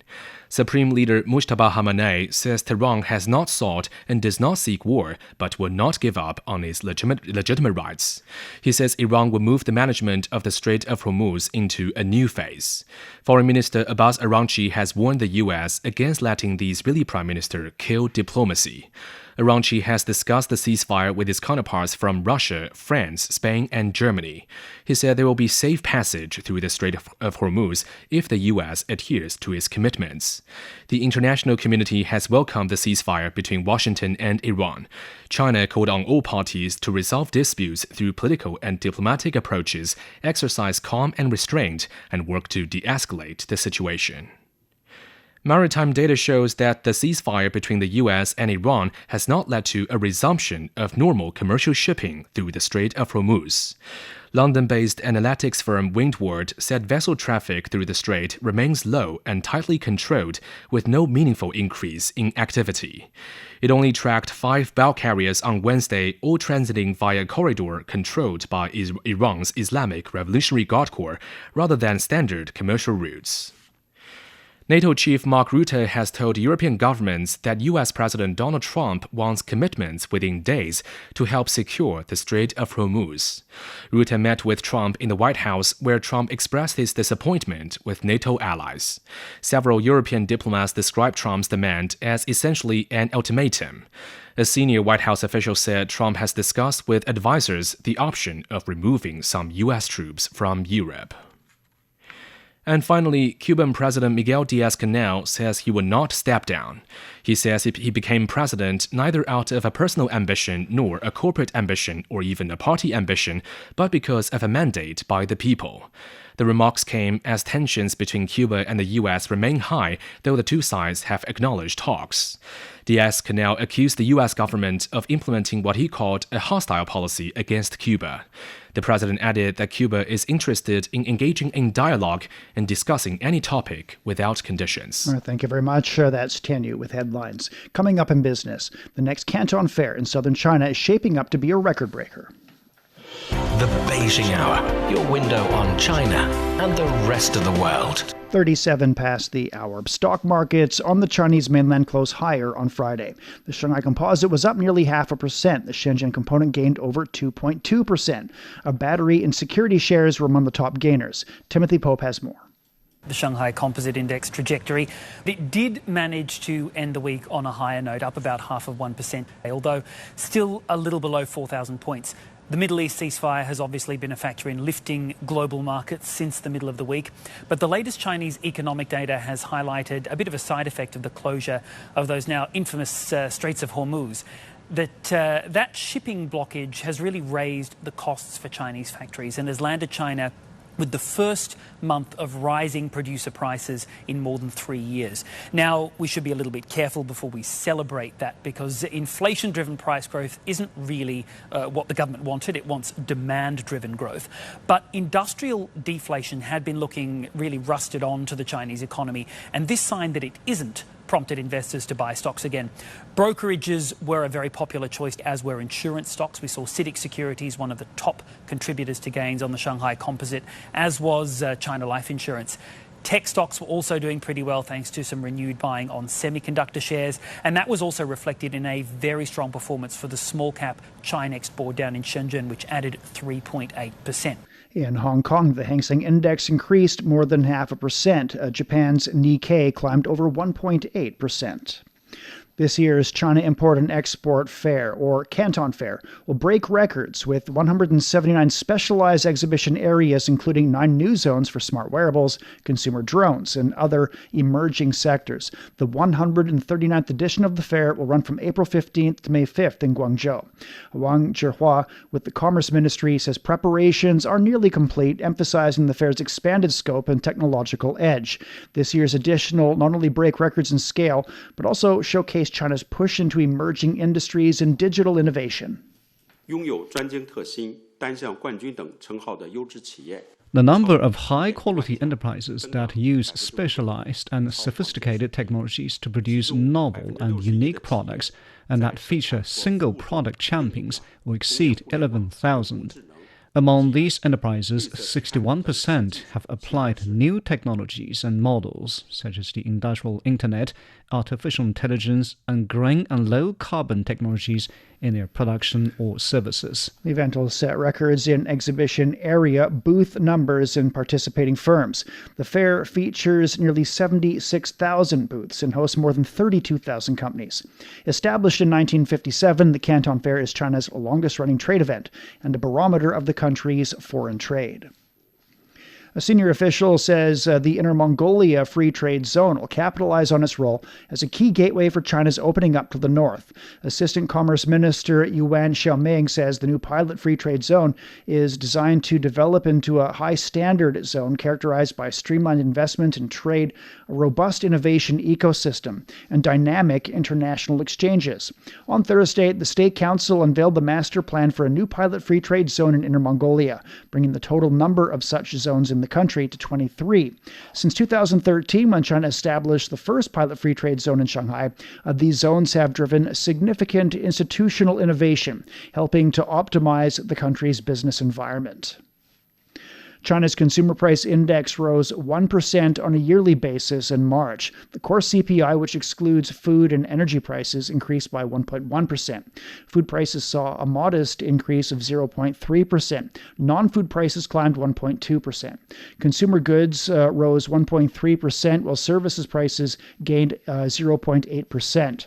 Supreme Leader Mustafa Khamenei says Tehran has not sought and does not seek war, but will not give up on its legitimate rights. He says Iran will move the management of the Strait of Hormuz into a new phase. Foreign Minister Abbas Araghchi has warned the U.S. against letting the Israeli Prime Minister kill diplomacy. Araghchi has discussed the ceasefire with his counterparts from Russia, France, Spain, and Germany. He said there will be safe passage through the Strait of Hormuz if the U.S. adheres to its commitments. The international community has welcomed the ceasefire between Washington and Iran. China called on all parties to resolve disputes through political and diplomatic approaches, exercise calm and restraint, and work to de-escalate the situation. Maritime data shows that the ceasefire between the U.S. and Iran has not led to a resumption of normal commercial shipping through the Strait of Hormuz. London-based analytics firm Windward said vessel traffic through the strait remains low and tightly controlled, with no meaningful increase in activity. It only tracked 5 bulk carriers on Wednesday, all transiting via a corridor controlled by Iran's Islamic Revolutionary Guard Corps, rather than standard commercial routes. NATO chief Mark Rutte has told European governments that U.S. President Donald Trump wants commitments within days to help secure the Strait of Hormuz. Rutte met with Trump in the White House, where Trump expressed his disappointment with NATO allies. Several European diplomats described Trump's demand as essentially an ultimatum. A senior White House official said Trump has discussed with advisors the option of removing some U.S. troops from Europe. And finally, Cuban President Miguel Diaz-Canel says he will not step down. He says he became president neither out of a personal ambition nor a corporate ambition or even a party ambition, but because of a mandate by the people. The remarks came as tensions between Cuba and the U.S. remain high, though the two sides have acknowledged talks. Diaz-Canel accused the U.S. government of implementing what he called a hostile policy against Cuba. The president added that Cuba is interested in engaging in dialogue and discussing any topic without conditions. All right, thank you very much. That's Tianyu with headlines. Coming up in business, the next Canton Fair in southern China is shaping up to be a record breaker. The Beijing Hour, your window on China and the rest of the world. 37 past the hour. Stock markets on the Chinese mainland closed higher on Friday. The Shanghai Composite was up nearly 0.5%. The Shenzhen Component gained over 2.2%. A battery and security shares were among the top gainers. Timothy Pope has more. The Shanghai Composite Index trajectory. It did manage to end the week on a higher note, up about 0.5%, although still a little below 4,000 points. The Middle East ceasefire has obviously been a factor in lifting global markets since the middle of the week. But the latest Chinese economic data has highlighted a bit of a side effect of the closure of those now infamous Straits of Hormuz. That shipping blockage has really raised the costs for Chinese factories and has landed China with the first month of rising producer prices in more than 3 years. Now, we should be a little bit careful before we celebrate that, because inflation-driven price growth isn't really what the government wanted. It wants demand-driven growth. But industrial deflation had been looking really rusted on to the Chinese economy, and this sign that it isn't prompted investors to buy stocks again. Brokerages were a very popular choice, as were insurance stocks. We saw CITIC Securities, one of the top contributors to gains on the Shanghai Composite, as was China Life Insurance. Tech stocks were also doing pretty well thanks to some renewed buying on semiconductor shares, and that was also reflected in a very strong performance for the small cap Chinext board down in Shenzhen, which added 3.8%. In Hong Kong, the Hang Seng Index increased more than 0.5%. Japan's Nikkei climbed over 1.8%. This year's China Import and Export Fair, or Canton Fair, will break records with 179 specialized exhibition areas, including 9 new zones for smart wearables, consumer drones, and other emerging sectors. The 139th edition of the fair will run from April 15th to May 5th in Guangzhou. Wang Zhihua with the Commerce Ministry says preparations are nearly complete, emphasizing the fair's expanded scope and technological edge. This year's edition will not only break records in scale, but also showcase China's push into emerging industries and digital innovation. The number of high-quality enterprises that use specialized and sophisticated technologies to produce novel and unique products and that feature single product champions will exceed 11,000. Among these enterprises, 61% have applied new technologies and models, such as the industrial internet, artificial intelligence, and green and low-carbon technologies in their production or services. The event will set records in exhibition area, booth numbers, and participating firms. The fair features nearly 76,000 booths and hosts more than 32,000 companies. Established in 1957, the Canton Fair is China's longest-running trade event and a barometer of the country's foreign trade. A senior official says the Inner Mongolia Free Trade Zone will capitalize on its role as a key gateway for China's opening up to the north. Assistant Commerce Minister Yuan Xiaoming says the new pilot free trade zone is designed to develop into a high-standard zone characterized by streamlined investment and trade, a robust innovation ecosystem, and dynamic international exchanges. On Thursday, the State Council unveiled the master plan for a new pilot free trade zone in Inner Mongolia, bringing the total number of such zones in the country to 23. Since 2013, when China established the first pilot free trade zone in Shanghai, these zones have driven significant institutional innovation, helping to optimize the country's business environment. China's consumer price index rose 1% on a yearly basis in March. The core CPI, which excludes food and energy prices, increased by 1.1%. Food prices saw a modest increase of 0.3%. Non-food prices climbed 1.2%. Consumer goods rose 1.3%, while services prices gained 0.8%.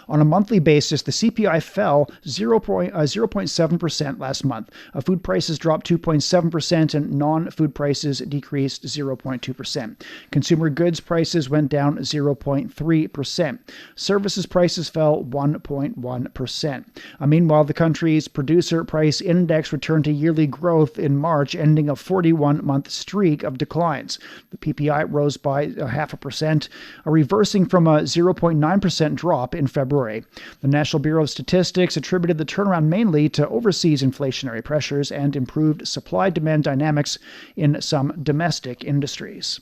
On a monthly basis, the CPI fell 0.7% last month. Food prices dropped 2.7% and non-food prices decreased 0.2%. Consumer goods prices went down 0.3%. Services prices fell 1.1%. Meanwhile, the country's producer price index returned to yearly growth in March, ending a 41-month streak of declines. The PPI rose by 0.5%, reversing from a 0.9% drop in February. The National Bureau of Statistics attributed the turnaround mainly to overseas inflationary pressures and improved supply-demand dynamics in some domestic industries.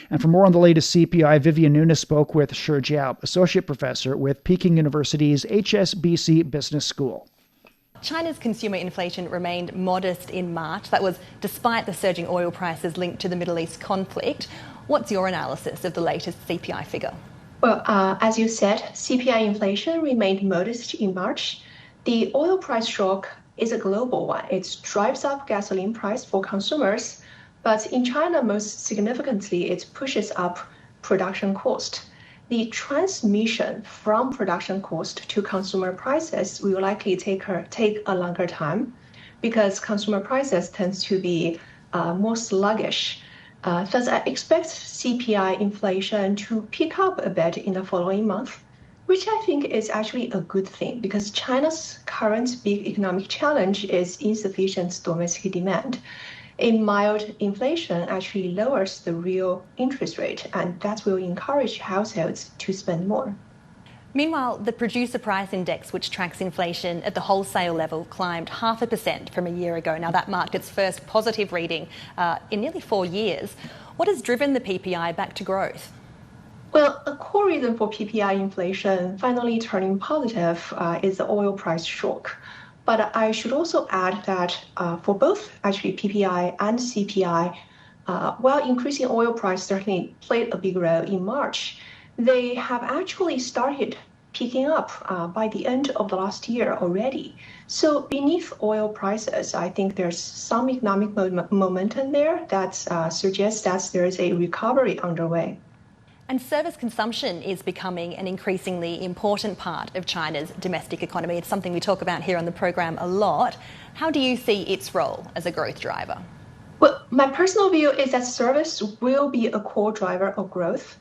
And for more on the latest CPI, Vivian Nunes spoke with Shi Jiao, associate professor with Peking University's HSBC Business School. China's consumer inflation remained modest in March. That was despite the surging oil prices linked to the Middle East conflict. What's your analysis of the latest CPI figure? Well, as you said, CPI inflation remained modest in March. The oil price shock is a global one. It drives up gasoline price for consumers, but in China, most significantly, it pushes up production cost. The transmission from production cost to consumer prices will likely take a longer time because consumer prices tends to be more sluggish. Thus, I expect CPI inflation to pick up a bit in the following month, which I think is actually a good thing because China's current big economic challenge is insufficient domestic demand. A mild inflation actually lowers the real interest rate, and that will encourage households to spend more. Meanwhile, the producer price index, which tracks inflation at the wholesale level, climbed 0.5% from a year ago. Now, that marked its first positive reading in nearly 4 years. What has driven the PPI back to growth? Well, a core reason for PPI inflation finally turning positive is the oil price shock. But I should also add that for both actually PPI and CPI, while increasing oil price certainly played a big role in March, they have actually started picking up by the end of the last year already. So beneath oil prices, I think there's some economic momentum there that suggests that there is a recovery underway. And service consumption is becoming an increasingly important part of China's domestic economy. It's something we talk about here on the program a lot. How do you see its role as a growth driver? Well, my personal view is that service will be a core driver of growth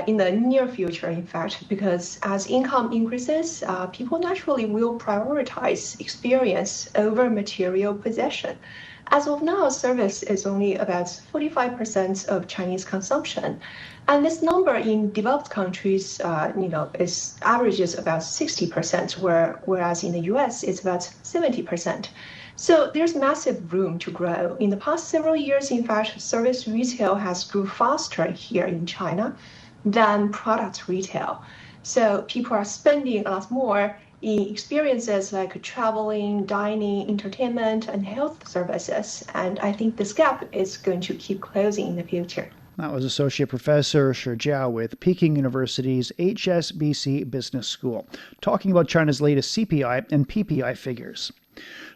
in the near future, in fact, because as income increases, people naturally will prioritize experience over material possession. As of now, service is only about 45% of Chinese consumption. And this number in developed countries, averages about 60%, whereas in the US, it's about 70%. So there's massive room to grow. In the past several years, in fact, service retail has grew faster here in China than product retail. So people are spending a lot more in experiences like traveling, dining, entertainment, and health services. And I think this gap is going to keep closing in the future. That was Associate Professor Shi Jiao with Peking University's HSBC Business School, talking about China's latest CPI and PPI figures.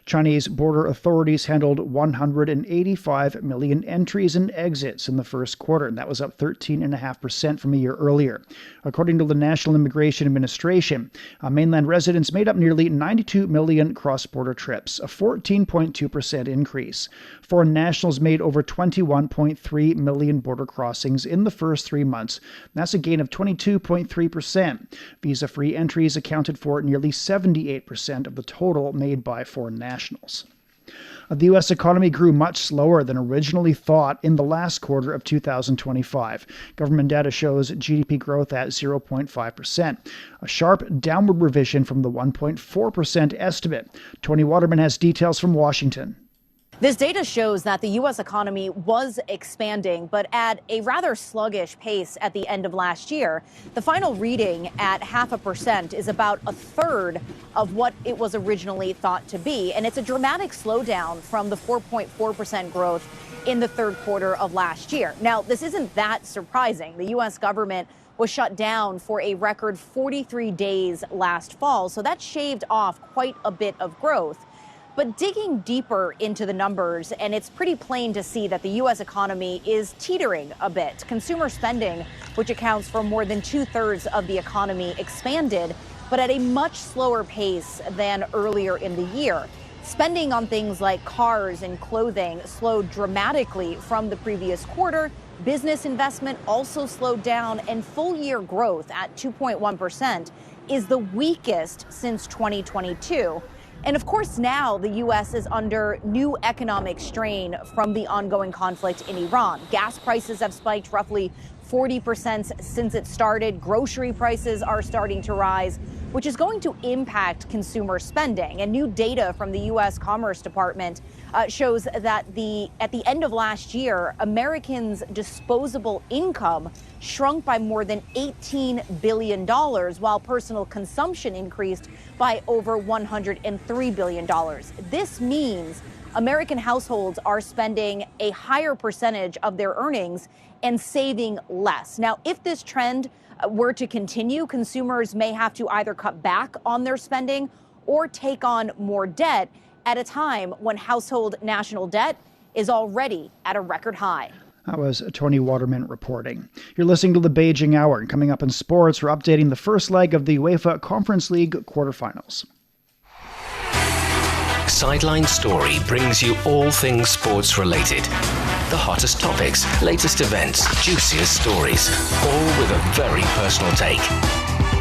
Chinese border authorities handled 185 million entries and exits in the first quarter, and that was up 13.5% from a year earlier. According to the National Immigration Administration, mainland residents made up nearly 92 million cross-border trips, a 14.2% increase. Foreign nationals made over 21.3 million border crossings in the first 3 months. That's a gain of 22.3%. Visa-free entries accounted for nearly 78% of the total made by foreign nationals. The U.S. economy grew much slower than originally thought in the last quarter of 2025. Government data shows GDP growth at 0.5%, a sharp downward revision from the 1.4% estimate. Tony Waterman has details from Washington. This data shows that the U.S. economy was expanding, but at a rather sluggish pace at the end of last year. The final reading at 0.5% is about a third of what it was originally thought to be. And it's a dramatic slowdown from the 4.4% growth in the third quarter of last year. Now, this isn't that surprising. The U.S. government was shut down for a record 43 days last fall, so that shaved off quite a bit of growth. But digging deeper into the numbers, and it's pretty plain to see that the U.S. economy is teetering a bit. Consumer spending, which accounts for more than 2/3 of the economy, expanded, but at a much slower pace than earlier in the year. Spending on things like cars and clothing slowed dramatically from the previous quarter. Business investment also slowed down, and full-year growth at 2.1% is the weakest since 2022. And of course, now the U.S. is under new economic strain from the ongoing conflict in Iran. Gas prices have spiked roughly 40% since it started. Grocery prices are starting to rise, which is going to impact consumer spending. And new data from the U.S. Commerce Department shows that at the end of last year, Americans' disposable income shrunk by more than $18 billion, while personal consumption increased by over $103 billion. This means American households are spending a higher percentage of their earnings and saving less. Now, if this trend were to continue, consumers may have to either cut back on their spending or take on more debt at a time when household national debt is already at a record high. That was Tony Waterman reporting. You're listening to the Beijing Hour, and coming up in sports, we're updating the first leg of the UEFA Conference League quarterfinals. Sideline Story brings you all things sports related. The hottest topics, latest events, juiciest stories, all with a very personal take.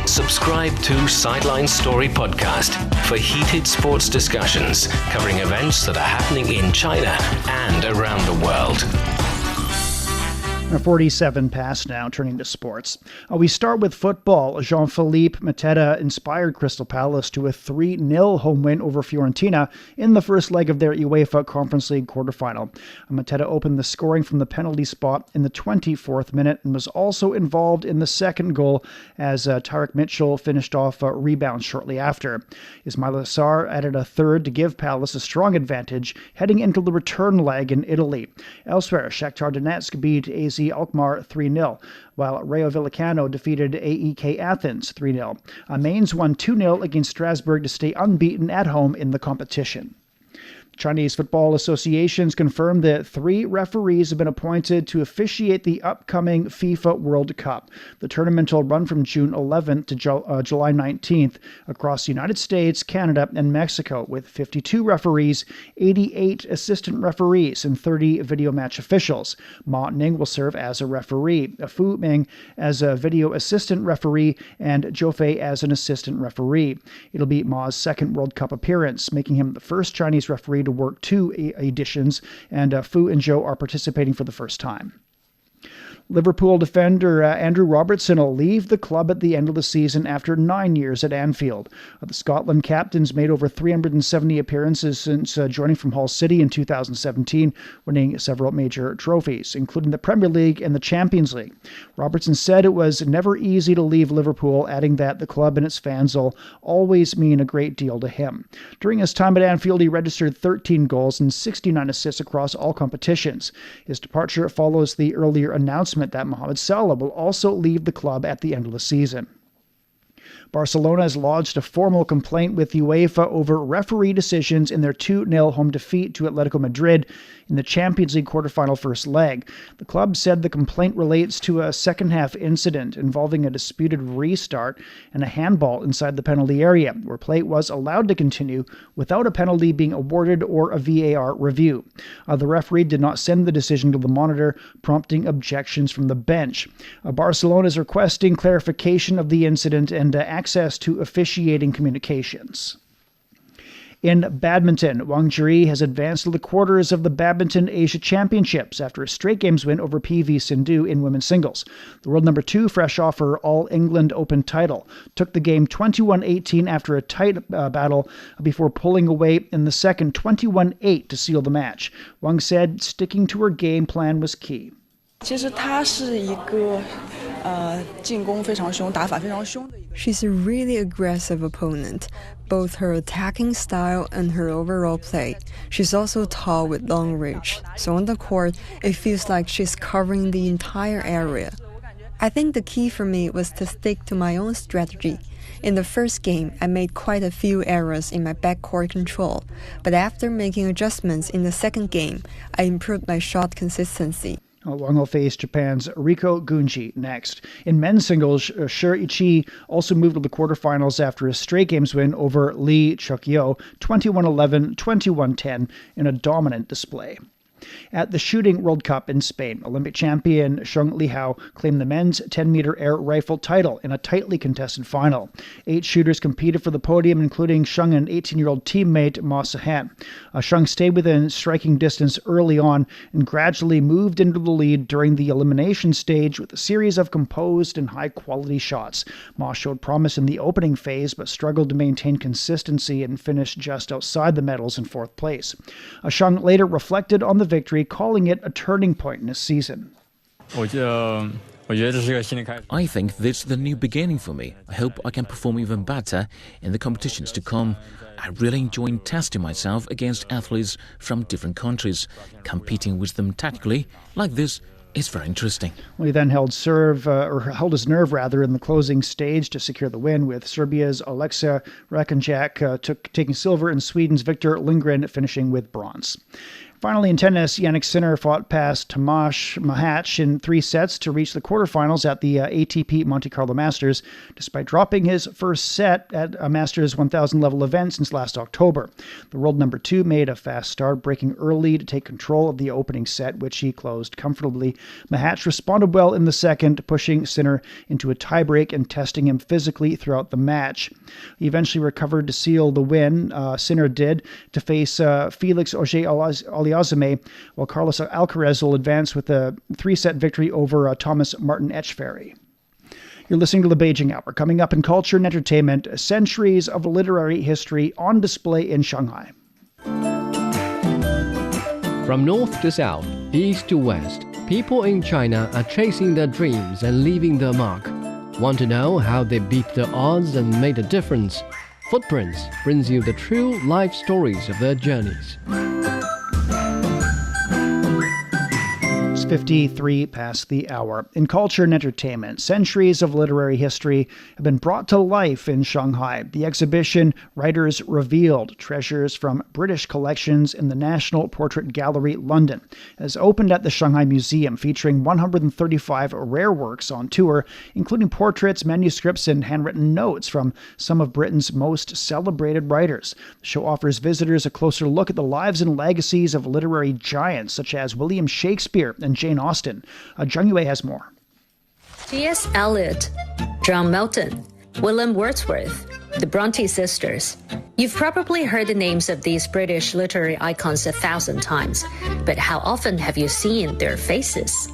Subscribe to Sideline Story Podcast for heated sports discussions covering events that are happening in China and around the world. 47 past now, turning to sports. We start with football. Jean-Philippe Mateta inspired Crystal Palace to a 3-0 home win over Fiorentina in the first leg of their UEFA Conference League quarterfinal. Mateta opened the scoring from the penalty spot in the 24th minute and was also involved in the second goal as Tarek Mitchell finished off a rebound shortly after. Ismaila Sarr added a third to give Palace a strong advantage heading into the return leg in Italy. Elsewhere, Shakhtar Donetsk beat AZ Alkmaar 3-0, while Rayo Vallecano defeated AEK Athens 3-0. Mainz won 2-0 against Strasbourg to stay unbeaten at home in the competition. Chinese Football Associations confirmed that 3 referees have been appointed to officiate the upcoming FIFA World Cup. The tournament will run from June 11th to July 19th across the United States, Canada, and Mexico, with 52 referees, 88 assistant referees, and 30 video match officials. Ma Ning will serve as a referee, Fu Ming as a video assistant referee, and Zhou Fei as an assistant referee. It'll be Ma's second World Cup appearance, making him the first Chinese referee to work 2 editions, and Fu and Zhou are participating for the first time. Liverpool defender Andrew Robertson will leave the club at the end of the season after 9 years at Anfield. The Scotland captain's made over 370 appearances since joining from Hull City in 2017, winning several major trophies, including the Premier League and the Champions League. Robertson said it was never easy to leave Liverpool, adding that the club and its fans will always mean a great deal to him. During his time at Anfield, he registered 13 goals and 69 assists across all competitions. His departure follows the earlier announcement that Mohamed Salah will also leave the club at the end of the season. Barcelona has lodged a formal complaint with UEFA over referee decisions in their 2-0 home defeat to Atletico Madrid in the Champions League quarterfinal first leg. The club said the complaint relates to a second-half incident involving a disputed restart and a handball inside the penalty area, where play was allowed to continue without a penalty being awarded or a VAR review. The referee did not send the decision to the monitor, prompting objections from the bench. Barcelona is requesting clarification of the incident and access to officiating communications. In badminton, Wang Jiri has advanced to the quarters of the Badminton Asia Championships after a straight games win over PV Sindhu in women's singles. The world number 2, fresh off her All-England Open title, took the game 21-18 after a tight battle before pulling away in the second 21-8 to seal the match. Wang said sticking to her game plan was key. She's a really aggressive opponent, both her attacking style and her overall play. She's also tall with long reach, so on the court, it feels like she's covering the entire area. I think the key for me was to stick to my own strategy. In the first game, I made quite a few errors in my backcourt control, but after making adjustments in the second game, I improved my shot consistency. Wang will face Japan's Riko Gunji next. In men's singles, Shi also moved to the quarterfinals after a straight games win over Lee Chuk-yo, 21-11, 21-10 in a dominant display. At the Shooting World Cup in Spain, Olympic champion Sheng Lihao claimed the men's 10-meter air rifle title in a tightly contested final. 8 shooters competed for the podium, including Sheng and 18-year-old teammate Ma Sahan. Sheng stayed within striking distance early on and gradually moved into the lead during the elimination stage with a series of composed and high-quality shots. Ma showed promise in the opening phase but struggled to maintain consistency and finished just outside the medals in 4th place. Sheng later reflected on the victory, calling it a turning point in his season. I think this is the new beginning for me. I hope I can perform even better in the competitions to come. I really enjoy testing myself against athletes from different countries. Competing with them tactically like this is very interesting. Well, he then held his nerve in the closing stage to secure the win, with Serbia's Aleksa Rakonjak taking silver and Sweden's Victor Lindgren finishing with bronze. Finally, in tennis, Jannik Sinner fought past Tomasz Machac in 3 sets to reach the quarterfinals at the ATP Monte Carlo Masters, despite dropping his first set at a Masters 1000 level event since last October. The world number 2 made a fast start, breaking early to take control of the opening set, which he closed comfortably. Machac responded well in the second, pushing Sinner into a tiebreak and testing him physically throughout the match. He eventually recovered to seal the win. Sinner did, to face Felix Auger-Aliassime, while Carlos Alcaraz will advance with a 3-set victory over Thomas Martin Etcheverry. You're listening to the Beijing Hour. Coming up in culture and entertainment, centuries of literary history on display in Shanghai. From north to south, east to west, people in China are chasing their dreams and leaving their mark. Want to know how they beat the odds and made a difference? Footprints brings you the true life stories of their journeys. 53 past the hour. In culture and entertainment, centuries of literary history have been brought to life in Shanghai. The exhibition, Writers Revealed, Treasures from British Collections in the National Portrait Gallery, London, has opened at the Shanghai Museum, featuring 135 rare works on tour, including portraits, manuscripts, and handwritten notes from some of Britain's most celebrated writers. The show offers visitors a closer look at the lives and legacies of literary giants such as William Shakespeare and Jane Austen. Zhang Yue has more. T.S. Eliot, John Milton, William Wordsworth, the Bronte sisters. You've probably heard the names of these British literary icons 1,000 times, but how often have you seen their faces?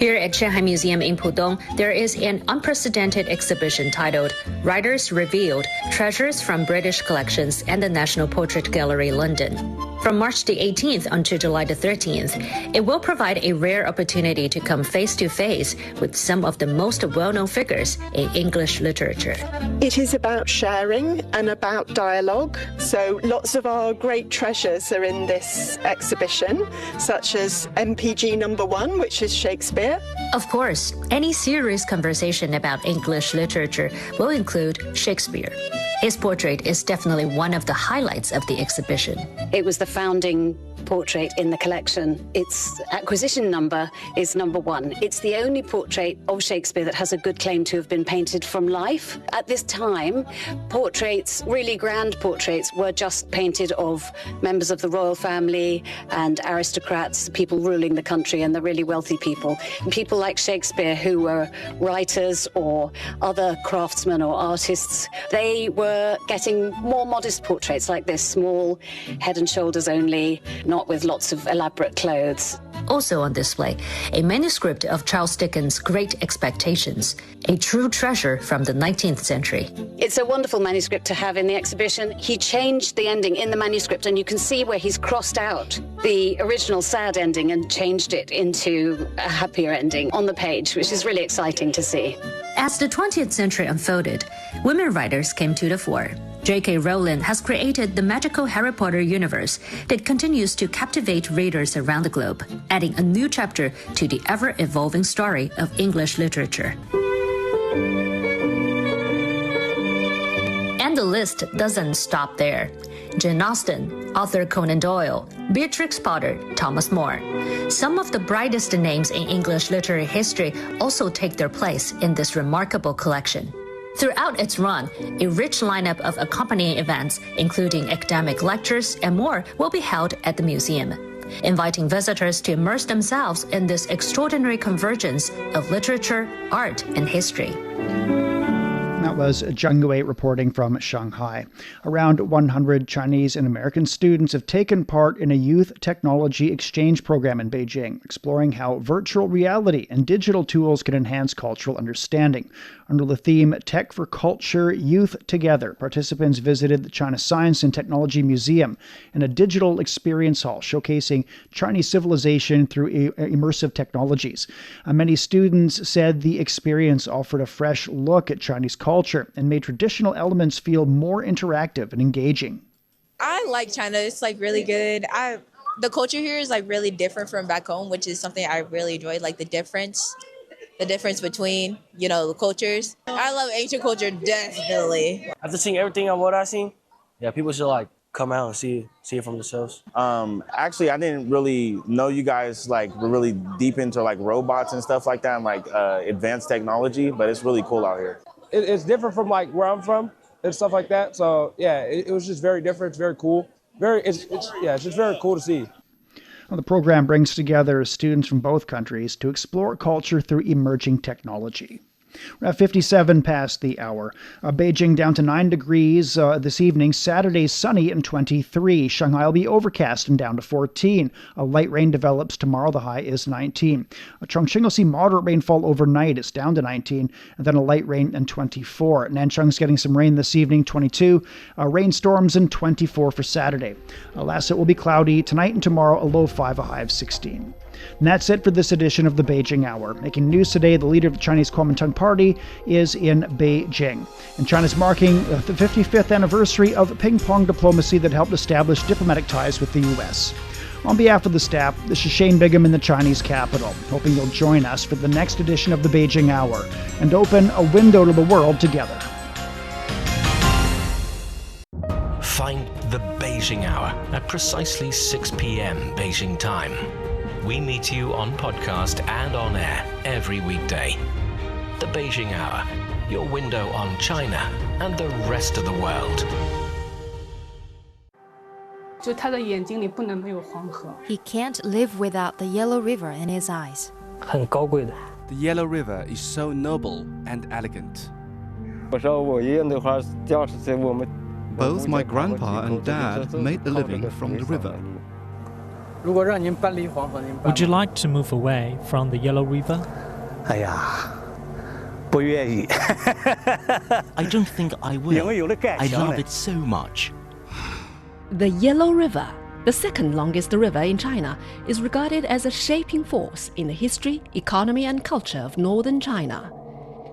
Here at Shanghai Museum in Pudong, there is an unprecedented exhibition titled Writers Revealed, Treasures from British Collections and the National Portrait Gallery, London. From March the 18th until July the 13th, it will provide a rare opportunity to come face to face with some of the most well-known figures in English literature. It is about sharing and about dialogue. So lots of our great treasures are in this exhibition, such as MPG number 1, which is Shakespeare. Of course, any serious conversation about English literature will include Shakespeare. His portrait is definitely one of the highlights of the exhibition. It was the founding portrait in the collection. Its acquisition number is number 1. It's the only portrait of Shakespeare that has a good claim to have been painted from life. At this time, portraits, really grand portraits, were just painted of members of the royal family and aristocrats, people ruling the country and the really wealthy people. And people like Shakespeare, who were writers or other craftsmen or artists, they were getting more modest portraits like this, small, head and shoulders only, not with lots of elaborate clothes. Also on display, a manuscript of Charles Dickens' Great Expectations, a true treasure from the 19th century. It's a wonderful manuscript to have in the exhibition. He changed the ending in the manuscript, and you can see where he's crossed out the original sad ending and changed it into a happier ending on the page, which is really exciting to see. As the 20th century unfolded, women writers came to the fore. J.K. Rowling has created the magical Harry Potter universe that continues to captivate readers around the globe, adding a new chapter to the ever-evolving story of English literature. And the list doesn't stop there. Jane Austen, Arthur Conan Doyle, Beatrix Potter, Thomas More. Some of the brightest names in English literary history also take their place in this remarkable collection. Throughout its run, a rich lineup of accompanying events, including academic lectures and more, will be held at the museum, inviting visitors to immerse themselves in this extraordinary convergence of literature, art, and history. That was Zheng Yue reporting from Shanghai. Around 100 Chinese and American students have taken part in a youth technology exchange program in Beijing, exploring how virtual reality and digital tools can enhance cultural understanding. Under the theme Tech for Culture, Youth Together, participants visited the China Science and Technology Museum and a digital experience hall showcasing Chinese civilization through immersive technologies. Many students said the experience offered a fresh look at Chinese culture and made traditional elements feel more interactive and engaging. I like China. It's like really good. The culture here is like really different from back home, which is something I really enjoy, like the difference between, the cultures. I love ancient culture, definitely. After seeing everything of what I've seen, people should come out and see it for themselves. Actually, I didn't really know you guys were really deep into robots and stuff like that and advanced technology, but it's really cool out here. It's different from where I'm from and stuff like that. So yeah, it was just very different. It's very cool. It's just very cool to see. Well, the program brings together students from both countries to explore culture through emerging technology. We're at 57 past the hour. Beijing down to 9 degrees this evening. Saturday sunny and 23. Shanghai will be overcast and down to 14. A light rain develops tomorrow. The high is 19. Chongqing will see moderate rainfall overnight. It's down to 19. And then a light rain and 24. Nanchang's getting some rain this evening, 22. Rainstorms and 24 for Saturday. Lhasa will be cloudy tonight and tomorrow. A low 5, a high of 16. And that's it for this edition of the Beijing Hour. Making news today, the leader of the Chinese Kuomintang Party is in Beijing. And China's marking the 55th anniversary of ping-pong diplomacy that helped establish diplomatic ties with the U.S. On behalf of the staff, this is Shane Bigham in the Chinese capital, hoping you'll join us for the next edition of the Beijing Hour and open a window to the world together. Find the Beijing Hour at precisely 6 p.m. Beijing time. We meet you on podcast and on air every weekday. The Beijing Hour, your window on China and the rest of the world. He can't live without the Yellow River in his eyes. The Yellow River is so noble and elegant. Both my grandpa and dad made a living from the river. Would you like to move away from the Yellow River? I don't think I will. I love it so much. The Yellow River, the second longest river in China, is regarded as a shaping force in the history, economy and culture of northern China.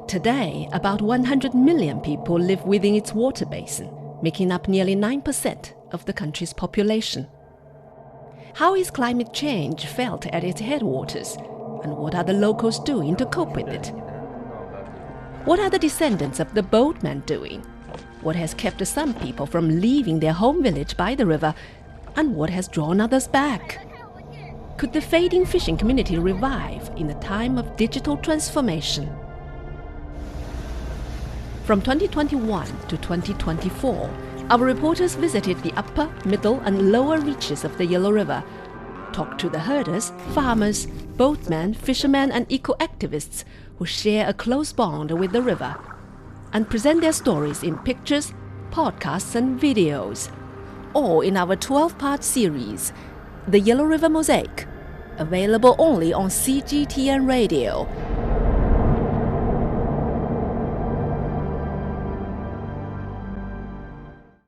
Today, about 100 million people live within its water basin, making up nearly 9% of the country's population. How is climate change felt at its headwaters, and what are the locals doing to cope with it? What are the descendants of the boatmen doing? What has kept some people from leaving their home village by the river, and what has drawn others back? Could the fading fishing community revive in a time of digital transformation? From 2021 to 2024, our reporters visited the upper, middle and lower reaches of the Yellow River, talked to the herders, farmers, boatmen, fishermen and eco-activists who share a close bond with the river, and present their stories in pictures, podcasts and videos, all in our 12-part series, The Yellow River Mosaic, available only on CGTN Radio